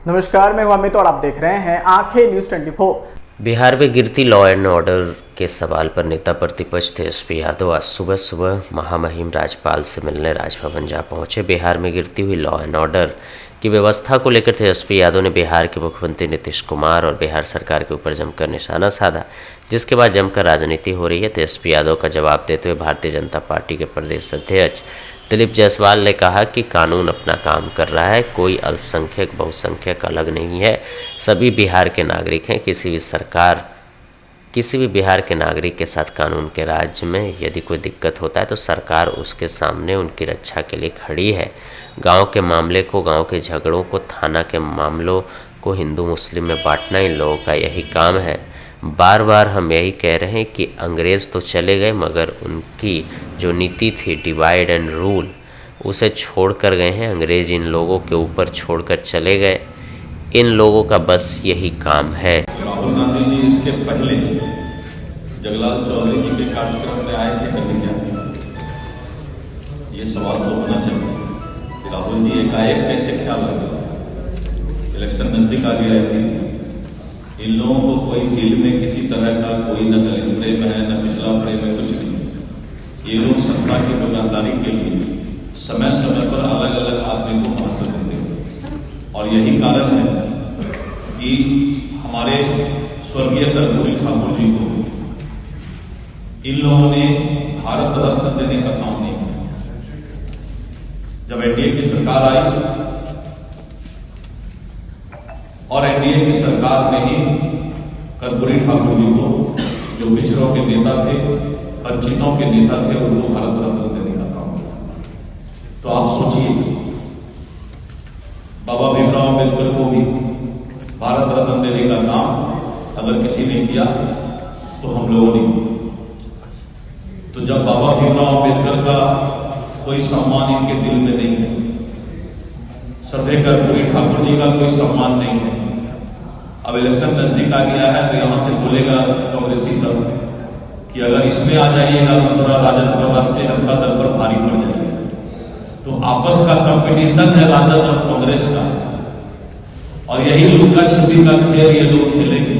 नमस्कार, मैं हूं अमित और आप देख रहे हैं आंखें न्यूज 24। बिहार में गिरती लॉ एंड ऑर्डर के सवाल पर नेता प्रतिपक्ष तेजस्वी यादव आज सुबह सुबह महामहिम राज्यपाल से मिलने राजभवन जा पहुंचे। बिहार में गिरती हुई लॉ एंड ऑर्डर की व्यवस्था को लेकर तेजस्वी यादव ने बिहार के मुख्यमंत्री नीतीश कुमार और बिहार सरकार के ऊपर जमकर निशाना साधा, जिसके बाद जमकर राजनीति हो रही है। तेजस्वी यादव का जवाब देते हुए भारतीय जनता पार्टी के प्रदेश अध्यक्ष दिलीप जायसवाल ने कहा कि कानून अपना काम कर रहा है, कोई अल्पसंख्यक बहुसंख्यक अलग नहीं है, सभी बिहार के नागरिक हैं। किसी भी बिहार के नागरिक के साथ कानून के राज्य में यदि कोई दिक्कत होता है तो सरकार उसके सामने उनकी रक्षा के लिए खड़ी है। गांव के मामले को, गांव के झगड़ों को, थाना के मामलों को हिंदू मुस्लिम में बांटना इन लोगों का यही काम है। बार बार हम यही कह रहे हैं कि अंग्रेज़ तो चले गए, मगर उनकी जो नीति थी डिवाइड एंड रूल, उसे छोड़ कर गए हैं। अंग्रेज़ इन लोगों के ऊपर छोड़कर चले गए। इन लोगों का बस यही काम है। राहुल गांधी जी इसके पहले जगलाल चौधरी जी के कार्यक्रम में आए थे, कभी क्या ये सवाल तो होना चाहिए कि राहुल जी एकाएक कैसे ख्याल रखा। इलेक्शन नजदीक आ गया, ऐसी इन लोगों को कोई दिल में किसी तरह का कोई न दलित प्रेम है न पिछला प्रेम है, कुछ नहीं। ये लोग सत्ता की दुकानदारी के लिए समय समय पर अलग अलग आदमी को महत्व देते हैं, और यही कारण है कि हमारे स्वर्गीय कर्पूरी ठाकुर जी को इन लोगों ने भारत रत्न देने का काम नहीं किया। जब एनडीए की सरकार आई और एनडीए की सरकार ने ही कर्पूरी ठाकुर जी को, जो पिछड़ों के नेता थे, वंचितों के नेता थे, उनको भारत रत्न देने का काम किया। तो आप सोचिए, बाबा भीमराव अम्बेडकर को भी भारत रत्न देने का काम अगर किसी ने किया तो हम लोगों ने किया। तो जब बाबा भीमराव अम्बेडकर का कोई सम्मान इनके दिल में नहीं है, श्रद्धेय कर्पूरी ठाकुर जी का कोई सम्मान नहीं है, अब इलेक्शन नजदीक आ गया है तो यहां से बोलेगा कांग्रेसी सब कि अगर इसमें आ जाइएगा तो थोड़ा राजद पर, राष्ट्रीय जनता दल पर भारी पड़ जाएगा। तो आपस का कंपटीशन है राजद और कांग्रेस का, और यही लुक्का छिपी का खेल ये लोग खेलेंगे।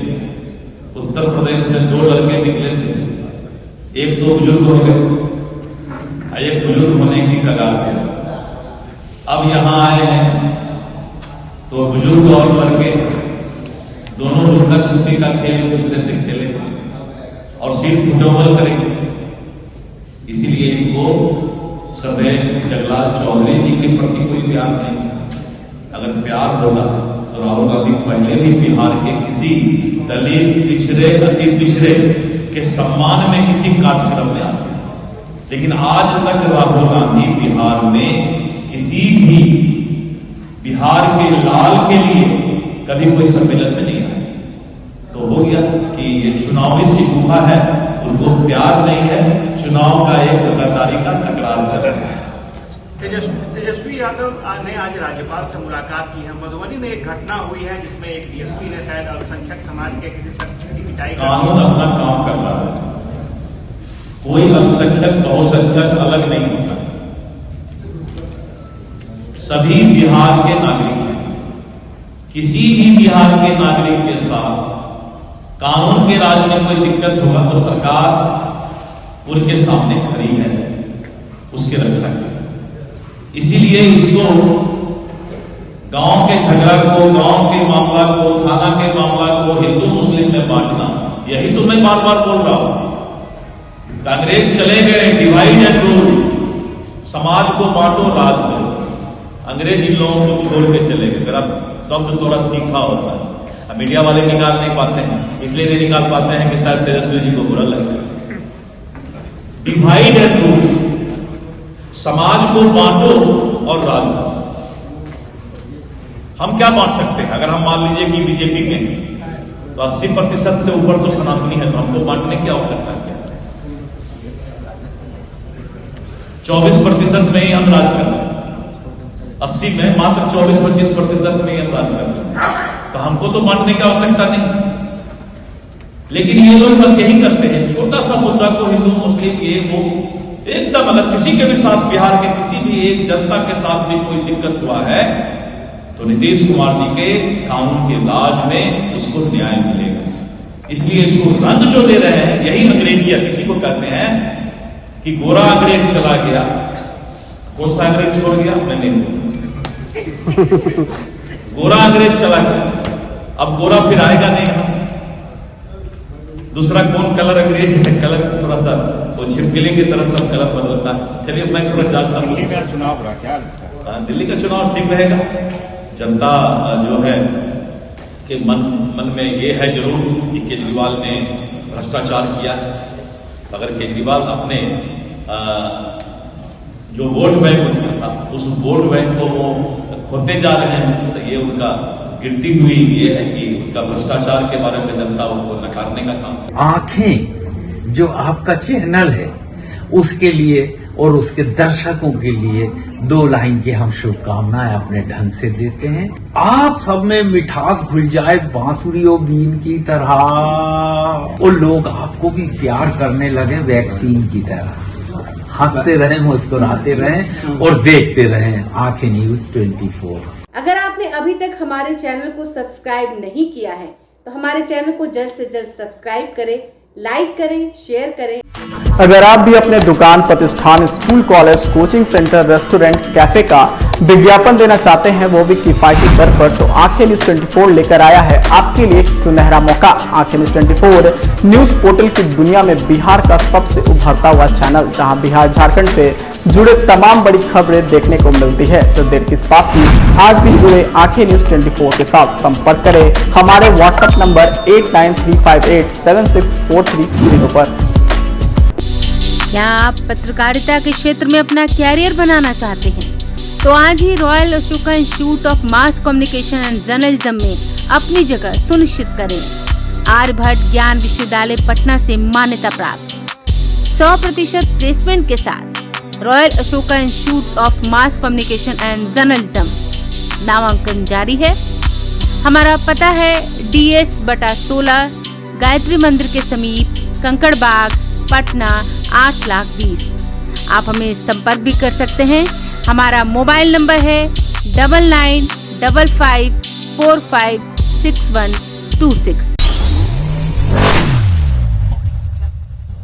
उत्तर प्रदेश में 2 लड़के निकले थे, एक तो बुजुर्ग हो गए, एक बुजुर्ग होने की कगार पे। अब यहां आए हैं तो बुजुर्ग और लड़के दोनों लुक्का छिपी का खेल एक दूसरे से खेले और सीट फुटबॉल करेंगे। इसीलिए इनको सदैव जगलाल चौधरी जी के प्रति कोई प्यार नहीं। अगर प्यार होगा तो राहुल गांधी पहले भी बिहार के किसी दलित, पिछड़े, अति पिछड़े के सम्मान में किसी कार्यक्रम में आते हैं, लेकिन आज तक राहुल गांधी बिहार में किसी भी बिहार के लाल के लिए कभी कोई सम्मेलन में नहीं आए। तो हो गया कि ये चुनावी सिकुहा है, उनको प्यार नहीं है, चुनाव का एक दुकानदारी का तकरार चल रहा है। तेजस्वी यादव ने आज राज्यपाल से मुलाकात की है। मधुबनी में एक घटना हुई है जिसमें एक डीएसपी ने शायद अल्पसंख्यक समाज के किसी शख्स की पिटाई। कानून अपना काम कर रहा है, कोई अल्पसंख्यक बहुसंख्यक अलग नहीं होता, सभी बिहार के नागरिक हैं। किसी भी बिहार के नागरिक के साथ कानून के राज में कोई दिक्कत होगा तो सरकार उनके सामने खड़ी है उसके रक्षा के लिए। इसीलिए इसको गांव के झगड़ा को, गांव के मामला को, थाना के मामला को हिंदू मुस्लिम में बांटना, यही तो मैं बार बार बोल रहा हूं। कांग्रेस चले गए, डिवाइड एंड रूल, समाज को बांटो, राज करो। अंग्रेज इन लोगों को छोड़ के चले गए। मेरा शब्द थोड़ा तीखा होता है, अब मीडिया वाले निकाल नहीं पाते हैं, इसलिए नहीं निकाल पाते हैं कि शायद तेजस्वी जी को बुरा लगे। डिवाइड एंड रूल, समाज को बांटो और राज करो। हम क्या बांट सकते हैं? अगर हम मान लीजिए कि बीजेपी के तो 80% से ऊपर तो सनातनी है, तो हमको बांटने की आवश्यकता क्या है? 24% में ही हम राज कर रहे हैं, 80 में मात्र 24-25% में हम राज कर रहे हैं, तो हमको तो बांटने की आवश्यकता नहीं। लेकिन ये लोग बस यही करते हैं, छोटा सा मुद्दा को हिंदू मुस्लिम ये वो एकदम, अगर किसी के भी साथ बिहार के किसी भी एक जनता के साथ भी कोई दिक्कत हुआ है तो नीतीश कुमार जी के कानून के राज में उसको न्याय मिलेगा। इसलिए इसको रंग जो दे रहे हैं, यही अंग्रेजिया किसी को कहते हैं कि गोरा अंग्रेज चला गया। कौन सा अंग्रेज छोड़ गया? मैं नहीं बोलूं। गोरा अंग्रेज चला गया, अब गोरा फिर आएगा नहीं। दूसरा कौन कलर अंग्रेज है? कलर थोड़ा सा वो छिपकली की तरह सब कलर बदलता है। चलिए मैं थोड़ा जानता हूँ। दिल्ली का चुनाव रहा क्या लगता है? दिल्ली का चुनाव ठीक रहेगा। जनता जो है कि मन में ये है जरूर कि केजरीवाल ने भ्रष्टाचार किया। अगर केजरीवाल अपने जो वोट बैंक उनका था, उस वोट बैंक को वो खोते जा रहे हैं, तो ये उनका गिरती हुई ये है कि उनका भ्रष्टाचार के बारे में जनता उनको नकारने का काम। आंखें जो आपका चैनल है उसके लिए और उसके दर्शकों के लिए 2 लाइन की हम शुभकामनाएं अपने ढंग से देते हैं। आप सब में मिठास घुल जाए बांसुरियों बीन की तरह, और लोग आपको भी प्यार करने लगे वैक्सीन की तरह। हंसते रहें, मुस्कुराते रहें और देखते रहें आंखें न्यूज 24। अगर आपने अभी तक हमारे चैनल को सब्सक्राइब नहीं किया है तो हमारे चैनल को जल्द से जल्द सब्सक्राइब करें, लाइक करें, शेयर करें। अगर आप भी अपने दुकान, प्रतिष्ठान, school, college, coaching centre, restaurant, cafe का विज्ञापन देना चाहते हैं, वो भी किफायती दर पर, तो आंखें न्यूज 24 लेकर आया है आपके लिए एक सुनहरा मौका। आंखें न्यूज 24 न्यूज पोर्टल की दुनिया में बिहार का सबसे उभरता हुआ चैनल, जहां बिहार झारखंड से जुड़े तमाम बड़ी खबरें देखने को मिलती है। तो देर किस बात की, आज भी जुड़े आंखें न्यूज 24 के साथ संपर्क करें हमारे व्हाट्सएप नंबर 8935876430 पर। क्या आप पत्रकारिता के क्षेत्र में अपना कैरियर बनाना चाहते हैं? तो आज ही royal Ashoka institute of mass communication and journalism में अपनी जगह सुनिश्चित करें। आर्यभट्ट ज्ञान विश्वविद्यालय पटना से मान्यता प्राप्त 100% प्लेसमेंट के साथ royal Ashoka institute of mass communication and journalism नामांकन जारी है। हमारा पता है DS/16 गायत्री मंदिर के समीप, कंकड़ बाग, पटना 8,20,000। आप हमें संपर्क भी कर सकते हैं। हमारा मोबाइल नंबर है 9955456126।